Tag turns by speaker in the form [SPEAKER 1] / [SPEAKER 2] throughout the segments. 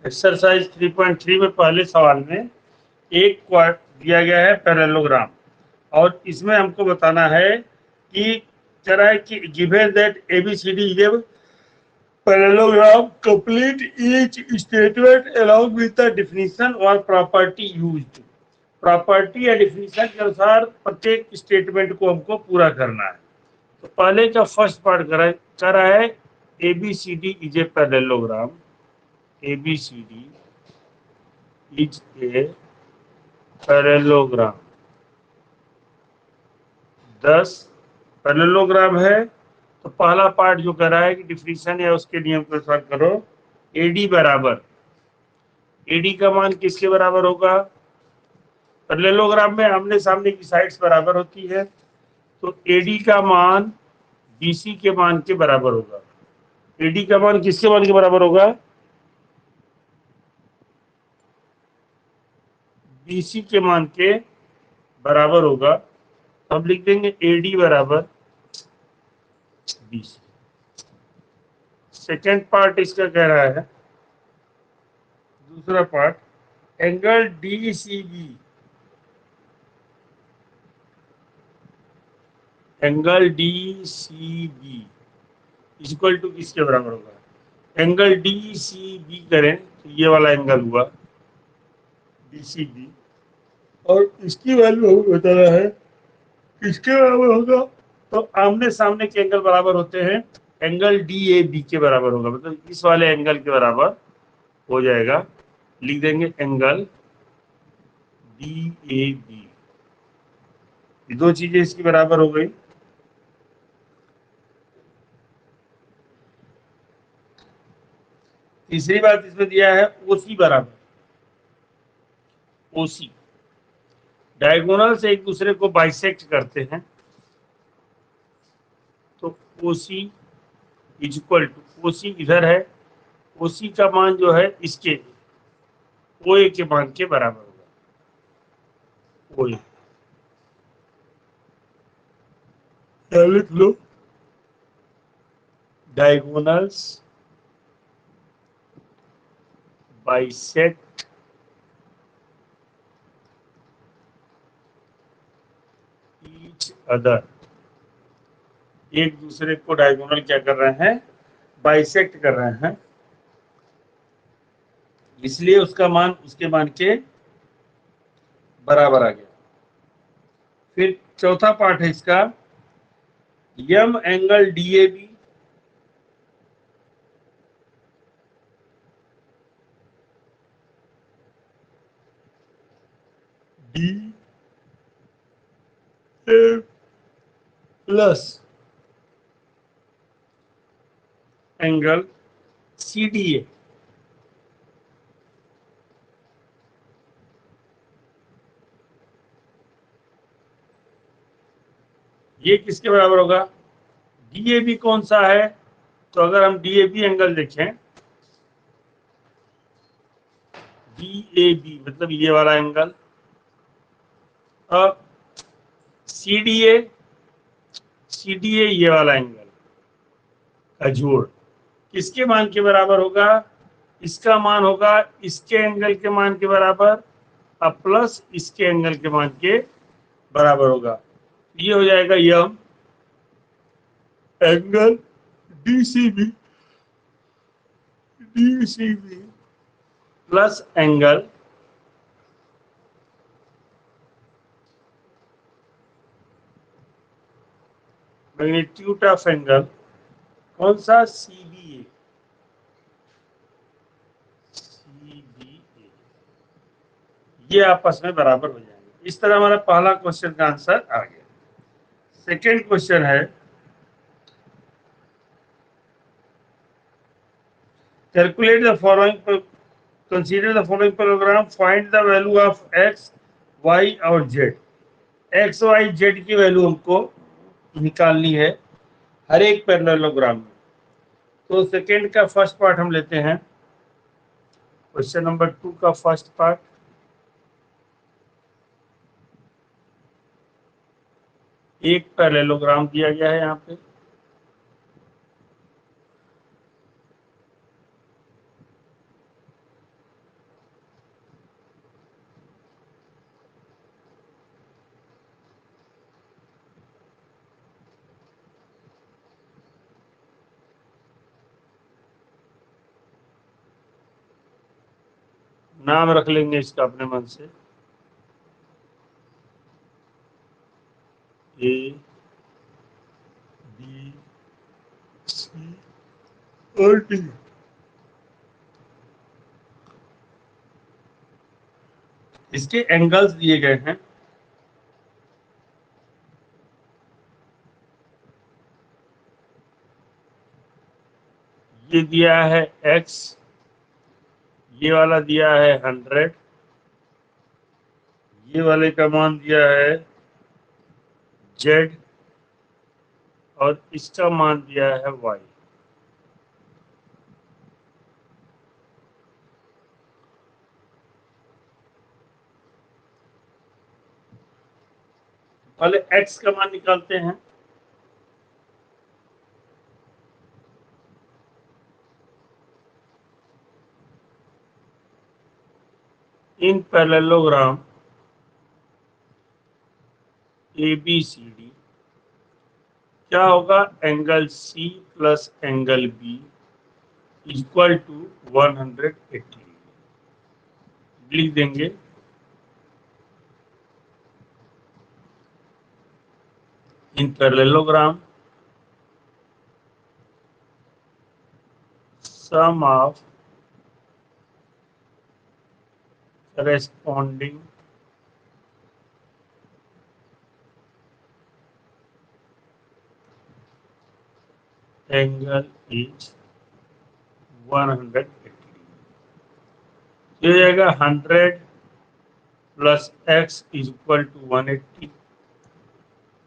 [SPEAKER 1] Exercise 3.3 में पहले सवाल में एक क्वाड दिया गया है पैरेललोग्राम, और इसमें हमको बताना है कि कह रहा है कि given that ABCD is a parallelogram complete each statement along with the definition और प्रॉपर्टी यूज्ड। प्रॉपर्टी या डेफिनेशन के अनुसार प्रत्येक स्टेटमेंट को हमको पूरा करना है। तो पहले का फर्स्ट पार्ट कर रहा है ABCD is a parallelogram. ABCD is a parallelogram 10 parallelogram है। तो पहला पार्ट जो कर रहा है कि डिफिनीशन या उसके नियम के अनुसार करो। एडी बराबर, एडी का मान किसके बराबर होगा? पैरेललोग्राम में आमने सामने की साइड्स बराबर होती है, तो एडी का मान बीसी के मान के बराबर होगा। एडी का मान किसके मान के बराबर होगा? बीसी के मान के बराबर होगा। अब लिख देंगे एडी बराबर बीसी। सेकेंड पार्ट इसका कह रहा है, दूसरा part, angle DCB, angle DCB equal to किसके बराबर होगा? एंगल डीसीबी करें तो ये वाला एंगल हुआ डीसीबी, और इसकी वैल्यू बताना है किसके बराबर होगा? तो आमने सामने के एंगल बराबर होते हैं, एंगल डीएबी के बराबर होगा, मतलब इस वाले एंगल के बराबर हो जाएगा। लिख देंगे एंगल डीएबी। दो चीजें इसकी बराबर हो गई। तीसरी बात इसमें दिया है ओसी बराबर, ओसी डायगोनल से एक दूसरे को बाइसेक्ट करते हैं, तो ओसी इज इक्वल टू, ओसी इधर है, ओसी का मान जो है इसके ओए के मान के बराबर होगा। ओए लिख लो, डायगोनल्स बाइसेक्ट ईच अदर, एक दूसरे को डायगोनल क्या कर रहे हैं? बाइसेक्ट कर रहे हैं, इसलिए उसका मान उसके मान के बराबर आ गया। फिर चौथा पार्ट है इसका, M angle DAB D plus angle CDA, ये किसके बराबर होगा? डीएबी कौन सा है? तो अगर हम डीएबी एंगल देखें, डीएबी मतलब ये वाला एंगल, अब सीडीए, सीडीए ये वाला एंगल का जोड़ किसके मान के बराबर होगा? इसका मान होगा इसके एंगल के मान के बराबर, अब प्लस इसके एंगल के मान के बराबर होगा। ये हो जाएगा M angle DCB, DCB plus angle magnitude of angle कौन सा? सीबीए, सीबीए, ये आपस में बराबर हो जाएंगे। इस तरह हमारा पहला क्वेश्चन का आंसर आ गया। सेकेंड क्वेश्चन है, calculate the following, consider the following parallelogram, find the value of x y और जेड। एक्स वाई जेड की वैल्यू हमको निकालनी है हर एक पैरेललोग्राम में। तो सेकेंड का फर्स्ट पार्ट हम लेते हैं, क्वेश्चन नंबर 2 का फर्स्ट पार्ट। एक पैरेललोग्राम दिया गया है यहाँ पे, नाम रख लेंगे इसका अपने मन से, ए बी सी और डी। इसके एंगल्स दिए गए हैं। ये दिया है x, ये वाला दिया है 100, ये वाले का मान दिया है z, और इसका मान दिया है y। पहले x का मान निकालते हैं। इन पैरेललोग्राम ABCD क्या होगा, angle C plus angle B equal to 180 लिख देंगे। In parallelogram sum of corresponding angle is 180। ये जाएगा 100 plus x is equal to 180,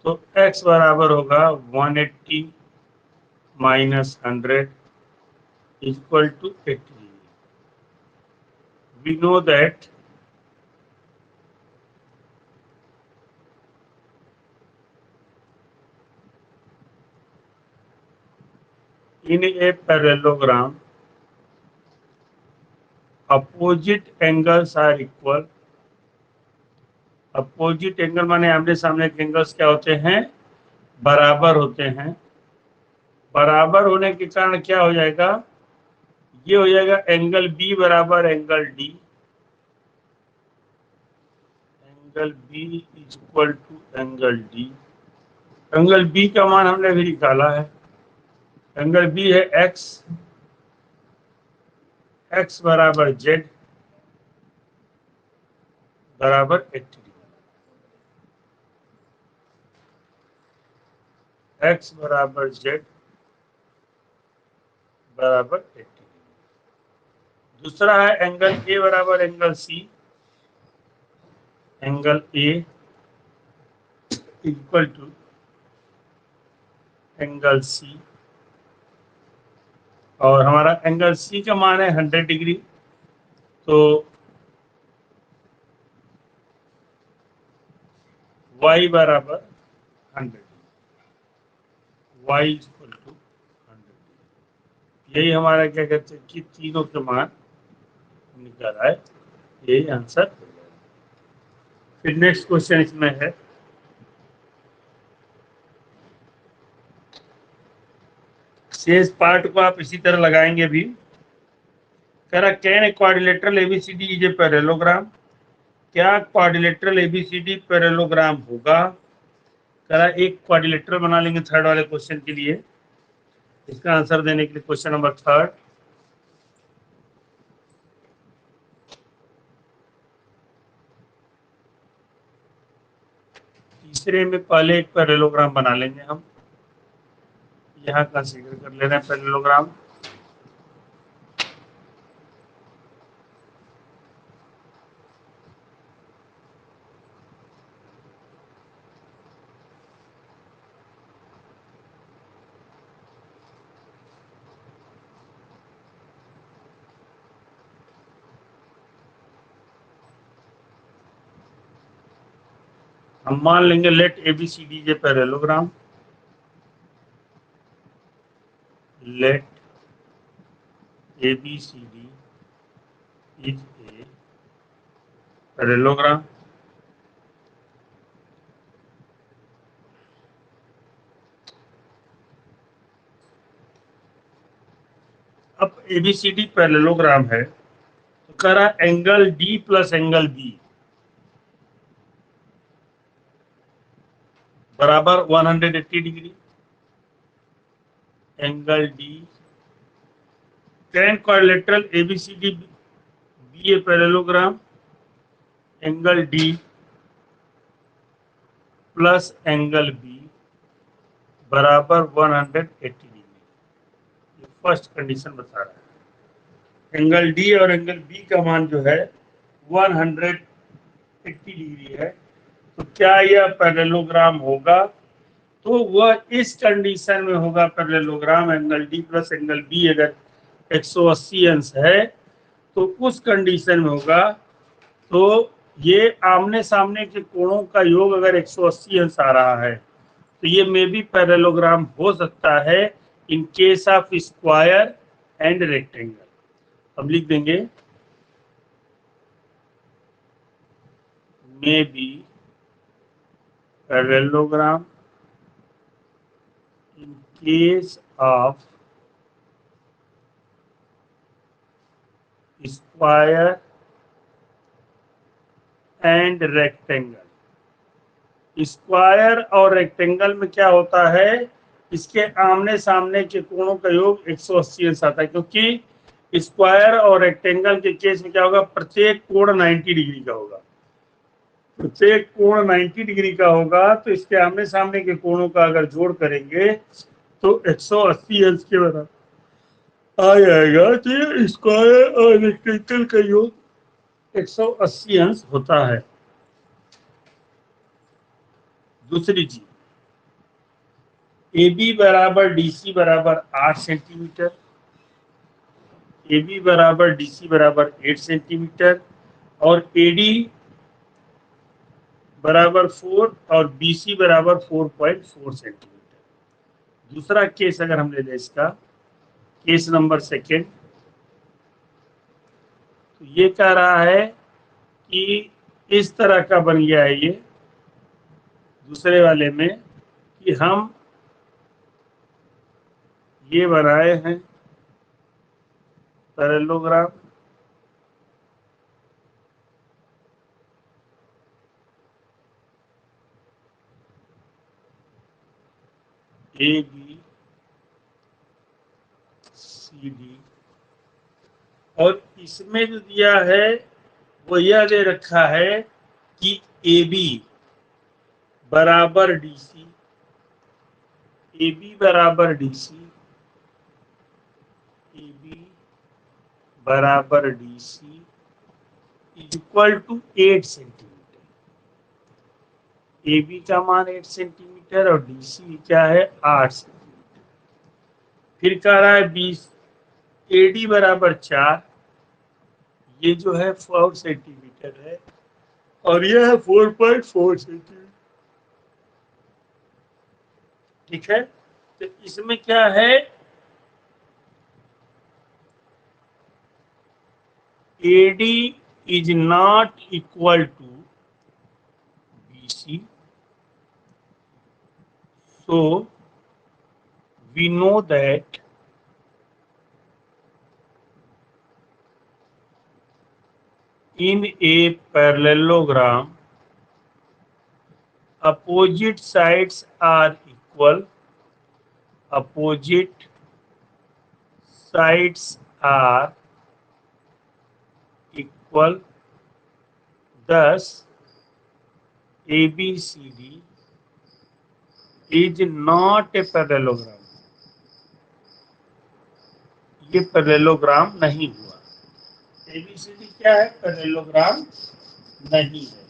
[SPEAKER 1] तो x बराबर होगा 180 minus 100 equal to 80। We know that in a parallelogram opposite angles are equal। Opposite angle माने आमने सामने के एंगल्स क्या होते हैं, बराबर होते हैं। बराबर होने के कारण क्या हो जाएगा, ये हो जाएगा एंगल बी बराबर angle D. Angle B is equal to angle D. Angle B का मान हमने भी निकाला है। एंगल बी है एक्स, एक्स बराबर जेड बराबर 80 डिग्री। एक्स बराबर जेड बराबर 80 डिग्री। दूसरा है एंगल ए बराबर angle C. Angle A equal to angle C, और हमारा एंगल सी का मान है 100 डिग्री। तो y बराबर 100, y इक्वल टू 100। यही हमारा क्या कहते हैं कि तीनों के मान निकल आए, यही आंसर हो जाएगा। फिर नेक्स्ट क्वेश्चन इसमें है, शेष पार्ट को आप इसी तरह लगाएंगे भी। कह रहा can a quadrilateral ABCD is a parallelogram. क्या क्वाड्रिलेटरल एबीसीडी पैरेललोग्राम होगा। कह रहा एक क्वाड्रिलेटरल बना लेंगे थर्ड वाले क्वेश्चन के लिए। इसका आंसर देने के लिए क्वेश्चन नंबर थर्ड, तीसरे में पहले एक पैरेललोग्राम बना लेंगे हम। यहाँ कंसीडर कर ले रहे हैं पैरेललोग्राम। हम मान लेंगे लेट एबीसीडी जे parallelogram. Let ABCD is a parallelogram. अब एबीसीडी पैरेललोग्राम है, तो करा angle D plus angle B बराबर 180 degree. Angle D then quadrilateral ABCD be a parallelogram angle D plus angle B बराबर 180 डिग्री। ये फर्स्ट कंडीशन बता रहा है। एंगल डी और एंगल बी का मान जो है 180 डिग्री है। तो क्या यह पैरेललोग्राम होगा? तो वह इस कंडीशन में होगा parallelogram. Angle D plus angle B अगर 180 अंश है तो उस कंडीशन में होगा। तो ये आमने सामने के कोणों का योग अगर 180 अंश आ रहा है तो ये मे भी पैरेललोग्राम हो सकता है in case of square and rectangle. अब लिख देंगे may be parallelogram in case of square and rectangle। Square और रेक्टेंगल में क्या होता है, इसके आमने सामने के कोणों का योग 180 अंश आता है, क्योंकि स्क्वायर और रेक्टेंगल के केस में क्या होगा, प्रत्येक कोण 90 डिग्री का होगा। प्रत्येक कोण 90 डिग्री का होगा तो इसके आमने सामने के कोणों का अगर जोड़ करेंगे तो 180 अंश के बराबर आ जाएगा। तो ये स्क्वायर और रेक्टेंगल का योग 180 अंश होता है। दूसरी चीज, AB बराबर DC बराबर 8 सेंटीमीटर, AB बराबर DC बराबर 8 सेंटीमीटर और AD बराबर 4 और BC बराबर 4.4 सेंटीमीटर। दूसरा केस अगर हम ले लें इसका, केस नंबर सेकेंड, तो ये कह रहा है कि इस तरह का बन गया है ये दूसरे वाले में कि हम ये बनाए हैं पैरेललोग्राम, ABCD और इसमें जो दिया है वो यह दे रखा है कि AB बराबर DC, AB बराबर DC, AB बराबर DC equal to 8 centimetre. AB का मान 8 सेंटीमीटर और DC क्या है 8 सेंटीमीटर। फिर कह रहा है 20 AD बराबर 4, ये जो है 4 सेंटीमीटर है और यह है 4.4 सेंटीमीटर। ठीक है, तो इसमें क्या है, AD is not equal to BC, so we know that in a parallelogram opposite sides are equal, opposite sides are equal, thus ABCD is not a parallelogram। ये पैरेललोग्राम नहीं हुआ। ABCD क्या है, पैरेललोग्राम नहीं है,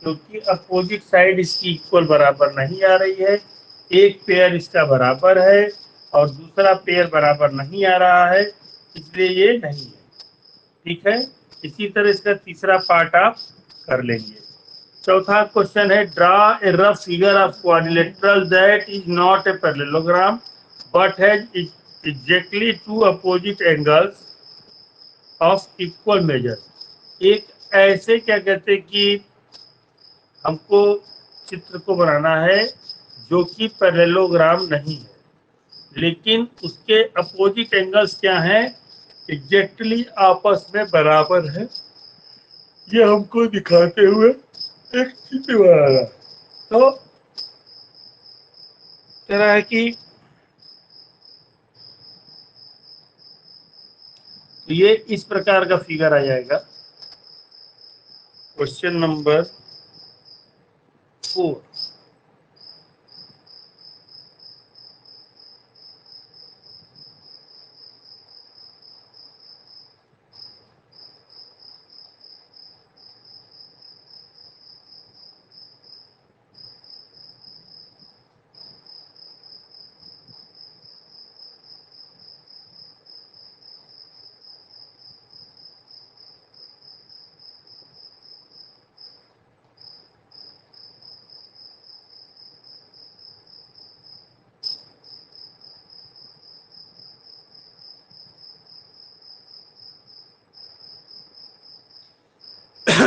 [SPEAKER 1] क्योंकि अपोजिट साइड इसकी equal बराबर नहीं आ रही है। एक पेयर इसका बराबर है और दूसरा पेयर बराबर नहीं आ रहा है, इसलिए ये नहीं है। ठीक है, इसी तरह इसका तीसरा पार्ट आप कर लेंगे। चौथा क्वेश्चन है, draw a rough figure of quadrilateral that is not a parallelogram but has exactly two opposite angles of equal measure. एक ऐसे क्या कहते हैं कि हमको चित्र को बनाना है जो कि पैरेललोग्राम नहीं है, लेकिन उसके अपोजिट एंगल्स क्या हैं, एग्जैक्टली आपस में बराबर है, ये हमको दिखाते हुए एक चित्र बनाना। तो कह रहा है कि ये इस प्रकार का फिगर आ जाएगा। Question number 4।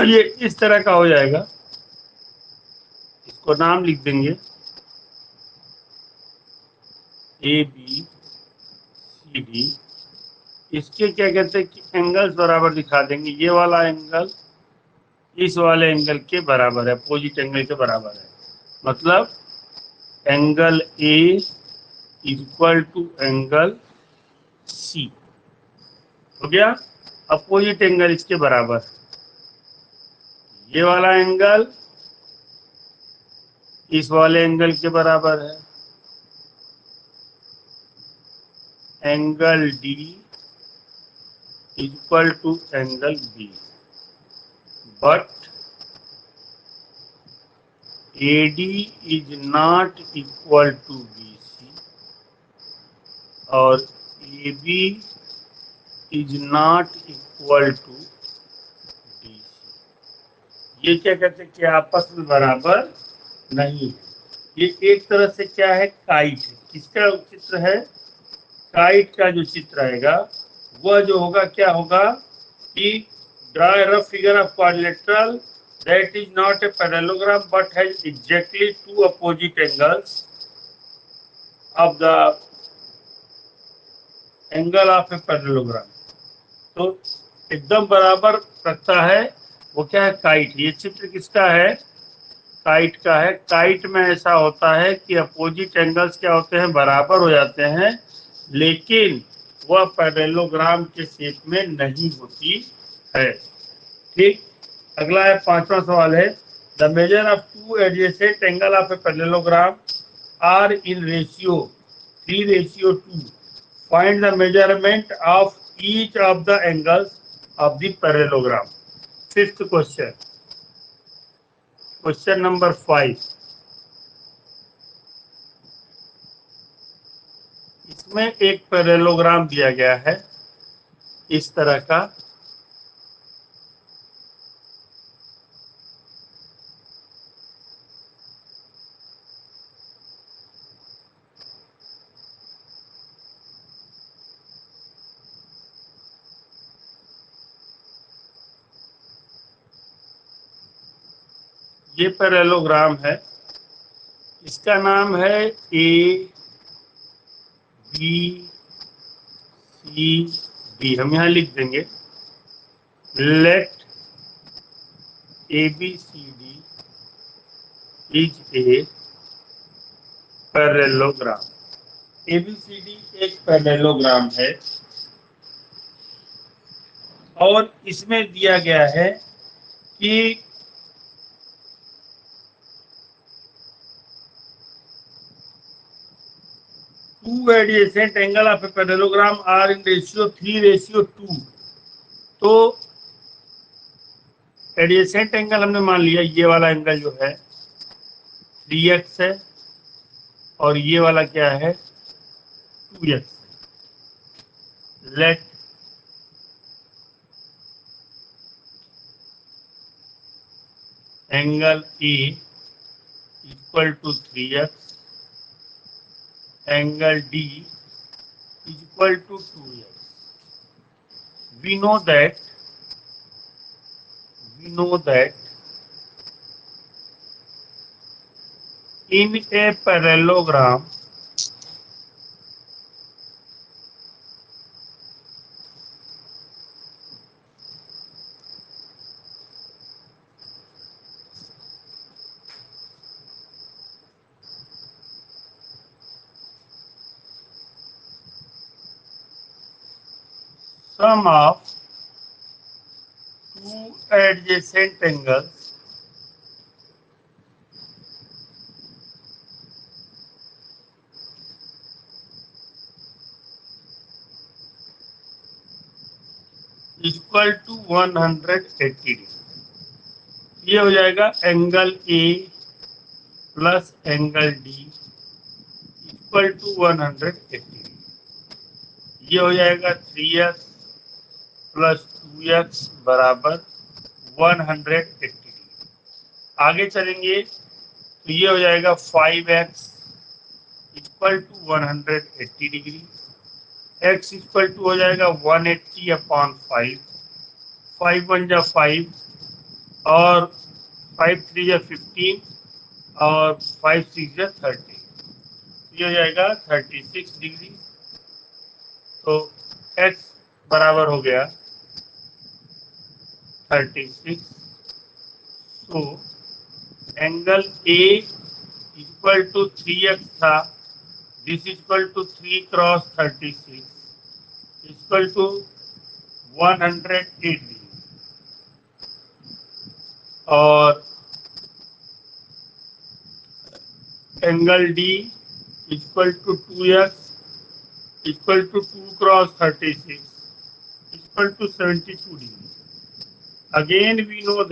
[SPEAKER 1] ये इस तरह का हो जाएगा, इसको नाम लिख देंगे ए बी सी डी। इसके क्या कहते हैं कि एंगल्स बराबर दिखा देंगे। ये वाला एंगल इस वाले एंगल के बराबर है, अपोजिट एंगल के बराबर है। मतलब angle A equal to angle C हो गया। अपोजिट एंगल इसके बराबर, ये वाला एंगल इस वाले एंगल के बराबर है। Angle D equal to angle B, but AD is not equal to BC और AB is not equal to DC। ये क्या कहते हैं कि आपस में बराबर नहीं है। ये एक तरह से क्या है, काइट है। किसका चित्र है? काइट का जो चित्र आएगा वह जो होगा क्या होगा कि draw a rough figure of quadrilateral that is not a parallelogram but has exactly two opposite angles of the angle of a parallelogram। तो एकदम बराबर रखता है वो क्या है, काइट। ये चित्र किसका है? काइट का है। काइट में ऐसा होता है कि अपोजिट एंगल्स क्या होते हैं, बराबर हो जाते हैं, लेकिन वह पैरेललोग्राम के शेप में नहीं होती है। ठीक, अगला है 5वां सवाल है the measure of two adjacent angle of a parallelogram are in ratio 3:2। Find the measurement of each of the angles of the parallelogram. 5th question, question number 5। इसमें एक पैरेललोग्राम दिया गया है इस तरह का। ये पैरेललोग्राम है, इसका नाम है ए बी सी डी। हम यहाँ लिख देंगे let A B C D is a parallelogram. A B C D एक पैरेललोग्राम है और इसमें दिया गया है कि two adjacent angle of a parallelogram are in ratio 3:2। तो एडजेसेंट एंगल हमने मान लिया, ये वाला एंगल जो है 3x है और ये वाला क्या है 2x। Let angle A equal to 3x, angle D is equal to 2x। We know that in a sum of two adjacent angles equal to 180 degree. ये हो जाएगा angle A plus angle D equal to 180 degree. ये हो जाएगा 3x plus 2x बराबर 180 degree. आगे चलेंगे तो ये हो जाएगा 5x equal to 180 degree. x equal to हो जाएगा 180 अपॉन 5, 5 1 जा 5 और 5 3 जा 15 और 5 6 जा 30। ये हो जाएगा 36 डिग्री। तो x बराबर हो गया 36। तो angle A equal to 3x था, this equal to 3 cross 36 equal to 108 degree. और angle D equal to 2x equal to 2 cross 36 equal to 72 degree. Again we know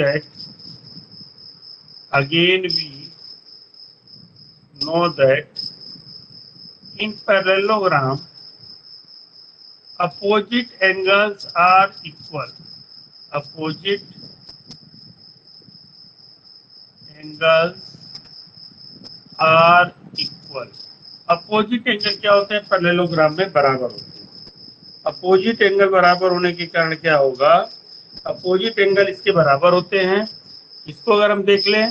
[SPEAKER 1] that in parallelogram opposite angles are equal. Opposite angles are equal. Opposite angle क्या होते हैं? Parallelogram में बराबर होते हैं। Opposite angle बराबर होने के कारण क्या होगा? अपोजिट एंगल इसके बराबर होते हैं। इसको अगर हम देख लें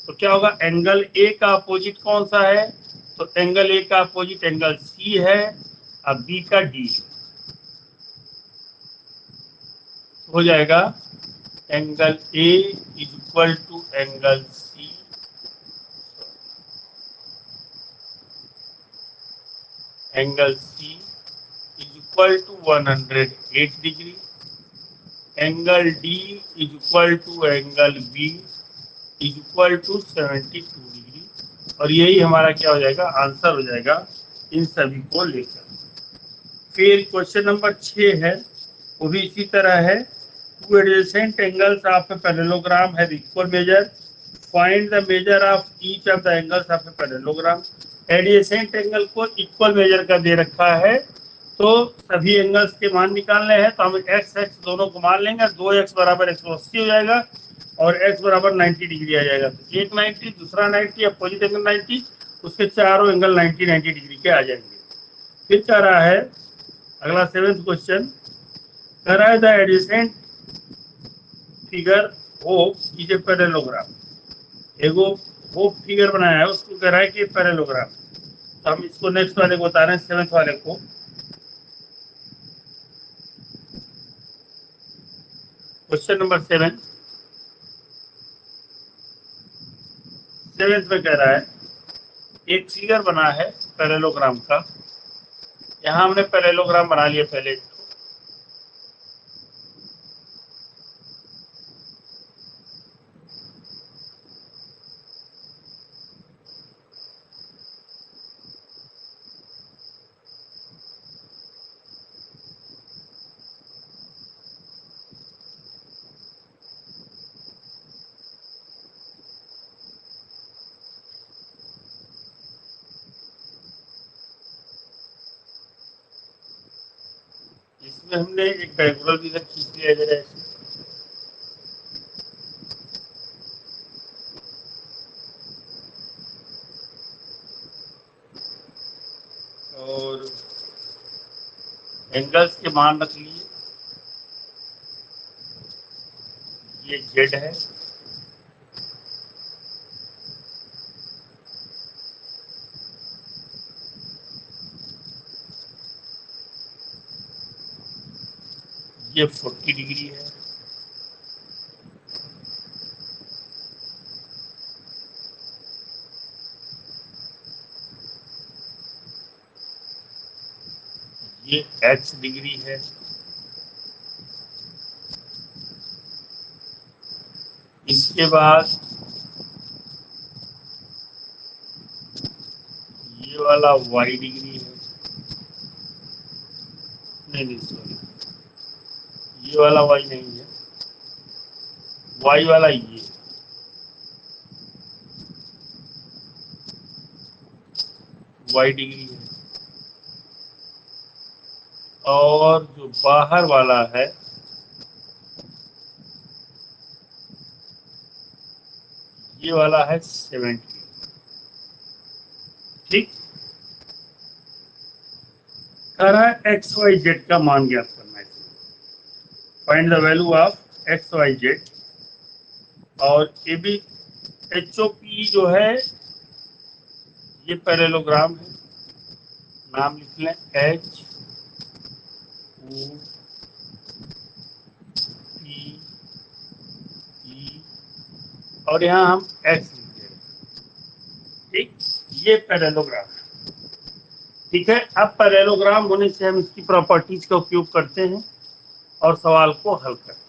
[SPEAKER 1] तो क्या होगा? एंगल ए का अपोजिट कौन सा है? तो एंगल ए का अपोजिट एंगल सी है, अब बी का डी है। हो जाएगा angle A is equal to angle C, angle C is equal to 108 degree. Angle D is equal to angle B is equal to 72 degree. और यही हमारा क्या हो जाएगा? आंसर हो जाएगा इन सभी को लेकर। फिर क्वेश्चन नंबर 6 है, वो भी इसी तरह है। Two adjacent angles of a parallelogram have equal major, find the measure of each of the angles of a parallelogram. Adjacent angle को इक्वल मेजर का दे रखा है, तो सभी एंगल्स के मान निकालने हैं। तो हम एक्स एक्स दोनों को मान लेंगे। 2x बराबर 180 हो जाएगा और x बराबर 90 डिग्री आ जाएगा। तो एक 90, दूसरा 90, अपोजिट एंगल 90, उसके चारों एंगल 90 डिग्री के आ जाएंगे। फिर कह रहा है अगला 7th क्वेश्चन, कह रहा है the adjacent figure O is a parallelogram. एगो वो फिगर बनाया है, उसको कह रहा है कि पैरेललोग्राम। तो हम इसको नेक्स्ट वाले को बता रहे हैं, 7th वाले को। क्वेश्चन नंबर 7 में कह रहा है एक फिगर बना है पैरेललोग्राम का। यहाँ हमने पैरेललोग्राम बना लिया पहले। इसमें हमने एक डायगोनल भी खींच लिया जरा ऐसे। और एंगल्स के मान रख लिए। ये जेड है, ये 40 डिग्री है, ये x डिग्री है, इसके बाद ये वाला y डिग्री है, नहीं सॉरी, ये वाला y नहीं है, y वाला ये, y डिग्री है, और जो बाहर वाला है ये वाला है 70। ठीक, कह रहा है एक्स वाई जेड का मान ज्ञात करना है। Find the value of x y z, और ये भी एच ओ पी जो है ये पैरेललोग्राम है, नाम लिख लें एच ओ पी ई, और यहाँ हम एक्स लिख रहे हैं। ठीक, ये पैरेललोग्राम है। ठीक है, अब पैरेललोग्राम होने से हम इसकी प्रॉपर्टीज का उपयोग करते हैं और सवाल को हल करते हैं।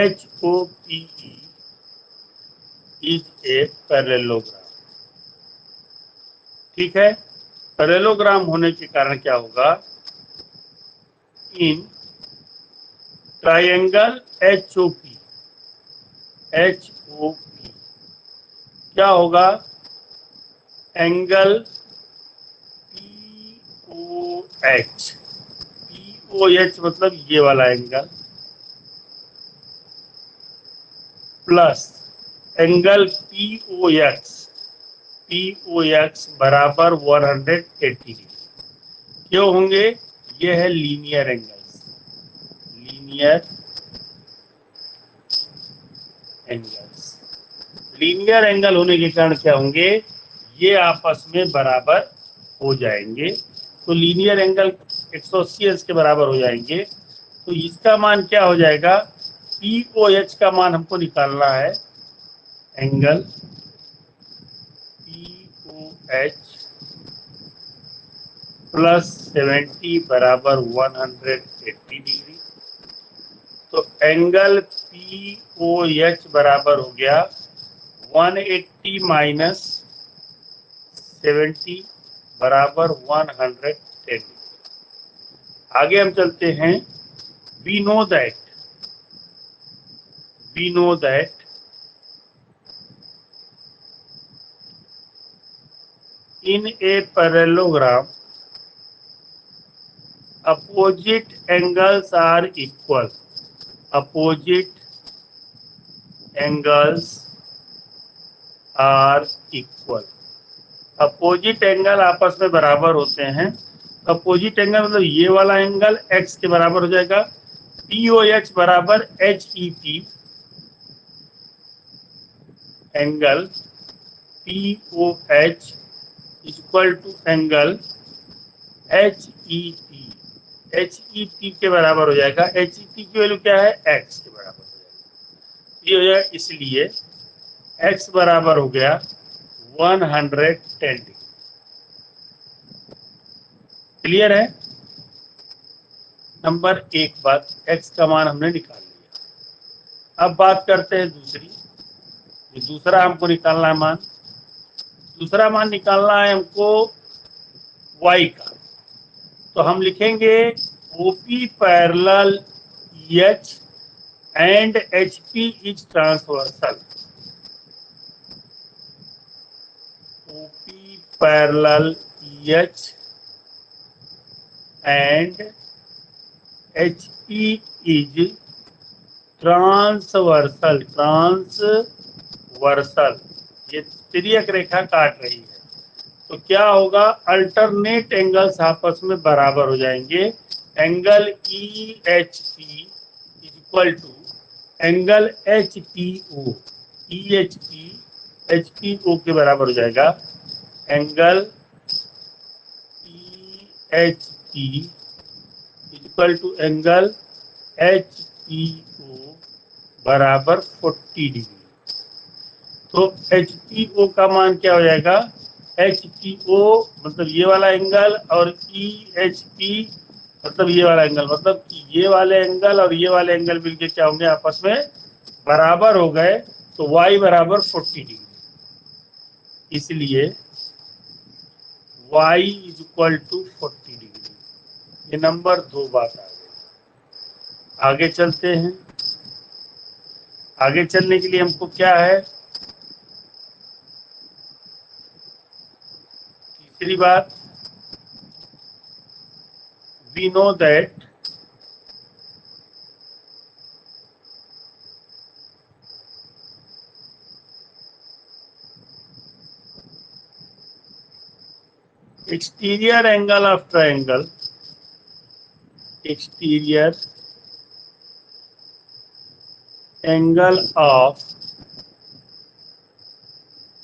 [SPEAKER 1] H O P E is a parallelogram. ठीक है, पैरेललोग्राम होने के कारण क्या होगा, in triangle H O P क्या होगा, एंगल पी ओ एच मतलब ये वाला angle, plus angle P O X बराबर 180 डिग्री। क्यों होंगे, ये है लीनियर एंगल्स, लीनियर एंगल होने के कारण क्या होंगे, ये आपस में बराबर हो जाएंगे। तो लीनियर एंगल 180 अंश के बराबर हो जाएंगे। तो इसका मान क्या हो जाएगा, पी ओ एच का मान हमको निकालना है, angle P O H plus 70 बराबर 180 डिग्री। तो एंगल पी ओ एच बराबर हो गया 180 माइनस 70 बराबर 110। आगे हम चलते हैं। We know that in a parallelogram opposite angles are equal. Opposite angles are equal. Opposite angle आपस में बराबर होते हैं। अपोजिट एंगल मतलब ये वाला एंगल x के बराबर हो जाएगा, पी ओ एच बराबर H E P, angle P O H equal to angle H E P के बराबर हो जाएगा। एच ई पी की वैल्यू क्या है, x के बराबर हो जाएगा, ये हो जाएगा, इसलिए x बराबर हो गया 110 डिग्री। क्लियर है। नंबर एक बात, x का मान हमने निकाल लिया। अब बात करते हैं दूसरी, दूसरा हमको निकालना है मान। दूसरा मान निकालना है हमको y का। तो हम लिखेंगे OP parallel EH and HP is transversal. OP parallel EH and HP is transversal. ये तिर्यक रेखा काट रही है। तो क्या होगा, अल्टरनेट एंगल्स आपस में बराबर हो जाएंगे। Angle EHP equal to angle HPO, HPO के बराबर हो जाएगा। Angle EHP equal to angle HPO बराबर 40 डिग्री। तो HPO का मान क्या हो जाएगा, HPO मतलब ये वाला एंगल, और EHP मतलब ये वाला एंगल, मतलब ये वाले एंगल और ये वाले एंगल मिलके क्या होंगे, आपस में बराबर हो गए, तो y बराबर 40 डिग्री। इसलिए y is equal to 40 degree. ये नंबर 2 बात आ गई। आगे चलते हैं। आगे चलने के लिए हमको क्या है, तीसरी बात, we know that exterior angle of triangle, exterior angle of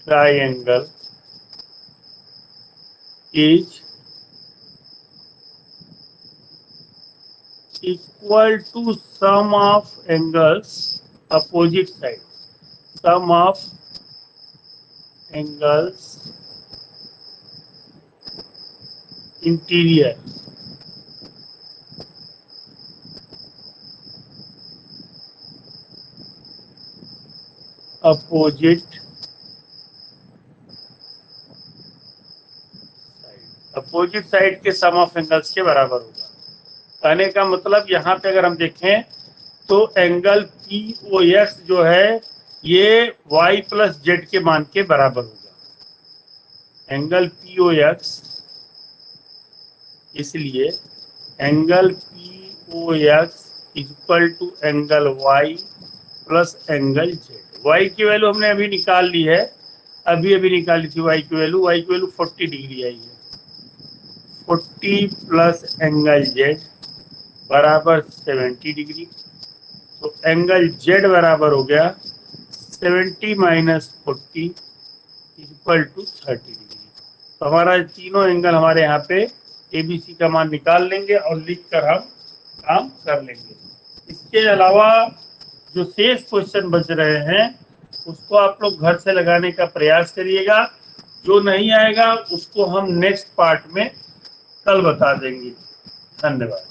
[SPEAKER 1] triangle is equal to sum of angles opposite side, sum of angles interior opposite opposite side के सम ऑफ एंगल्स के बराबर होगा। कहने का मतलब यहाँ पे अगर हम देखें तो एंगल POX जो है ये y प्लस जेड के मान के बराबर होगा, एंगल POX। इसलिए angle POX equal to angle y plus angle z. y की वैल्यू हमने अभी निकाल ली है, अभी निकाली थी y की वैल्यू 40 डिग्री आई है। 40 प्लस एंगल जेड बराबर 70 डिग्री, तो एंगल जेड बराबर हो गया 70 माइनस 40 इक्वल टू 30 डिग्री। तो हमारा तीनों एंगल हमारे यहाँ पे ABC का मान निकाल लेंगे और लिख कर हम काम कर लेंगे। इसके अलावा जो शेष क्वेश्चन बच रहे हैं उसको आप लोग घर से लगाने का प्रयास करिएगा। जो नहीं आएगा उसको हम नेक्स्ट पार्ट में कल बता देंगे। धन्यवाद।